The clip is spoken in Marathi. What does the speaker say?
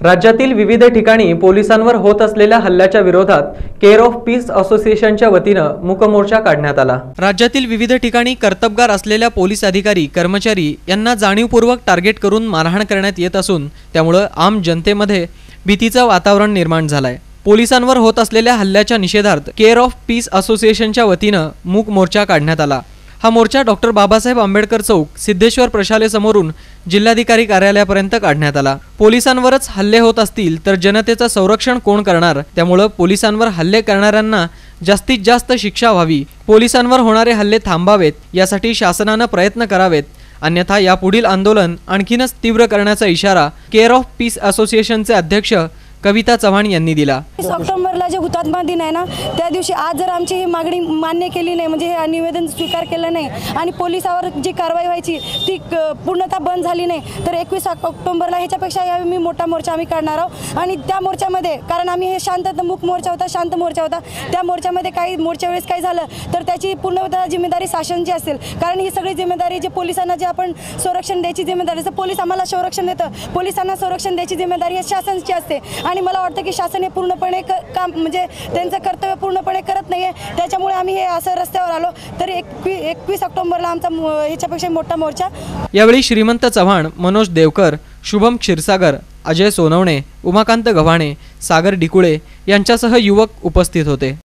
राज्यातील विविध ठिकाणी पोलिसांवर होत असलेल्या हल्ल्याच्या विरोधात केअर ऑफ पीस असोसिएशनच्या वतीनं मूक मोर्चा काढण्यात आला। राज्यातील विविध ठिकाणी कर्तबगार असलेल्या पोलीस अधिकारी कर्मचारी यांना जाणीवपूर्वक टार्गेट करून मारहाण करण्यात येत असून त्यामुळे आम जनतेमध्ये भीतीचं वातावरण निर्माण झालंय। पोलिसांवर होत असलेल्या हल्ल्याच्या निषेधार्थ केअर ऑफ पीस असोसिएशनच्या वतीनं मूक मोर्चा काढण्यात आला। हा मोर्चा डॉक्टर बाबासाहेब आंबेडकर चौक सिद्धेश्वर प्रशालेसमोरून जिल्हाधिकारी कार्यालयापर्यंत काढण्यात आला। पोलिसांवरच हल्ले होत असतील तर जनतेचं संरक्षण कोण करणार? त्यामुळे पोलिसांवर हल्ले करणाऱ्यांना जास्तीत जास्त शिक्षा व्हावी, पोलिसांवर होणारे हल्ले थांबावेत यासाठी शासनाने प्रयत्न करावेत, अन्यथा यापुढील आंदोलन आणखीनच तीव्र करण्याचा इशारा केअर ऑफ पीस असोसिएशनचे अध्यक्ष कविता चव्हाण यांनी दिला। 30 ऑक्टोबरला जे हुतात्मा दिन आहे ना, त्या दिवशी आज जर आमची ही मागणी मान्य केली नाही, म्हणजे हे निवेदन स्वीकार केलं नाही आणि पोलिसावर जी कारवाई व्हायची ती पूर्णतः बंद झाली नाही, तर 21 ऑक्टोबरला ह्याच्यापेक्षा यावेळी मोठा मोर्चा आम्ही काढणार आहोत। आणि त्या मोर्चामध्ये, कारण आम्ही हे शांततामुक्त मोर्चा होता, शांत मोर्चा होता, त्या मोर्चामध्ये काही मोर्चा वेळेस काय झालं तर त्याची पूर्णतः जिम्मेदारी शासनाची असेल, कारण ही सगळी जिम्मेदारी जे पोलिसांना जे आपण संरक्षण द्यायची जिम्मेदारी, जर पोलीस आम्हाला संरक्षण देतं, पोलिसांना संरक्षण द्यायची जिम्मेदारी ही शासनाची असते आणि मला वाटतं की शासन हे पूर्णपणे काम म्हणजे त्यांचं कर्तव्य पूर्णपणे करत नाहीये, त्याच्यामुळे आम्ही हे असं रस्त्यावर आलो। तर 21 ऑक्टोबरला आमचा ह्याच्यापेक्षा मोठा मोर्चा। यावेळी श्रीमंत चव्हाण, मनोज देवकर, शुभम क्षीरसागर, अजय सोनवणे, उमाकांत गव्हाणे, सागर डिकुळे यांच्यासह युवक उपस्थित होते।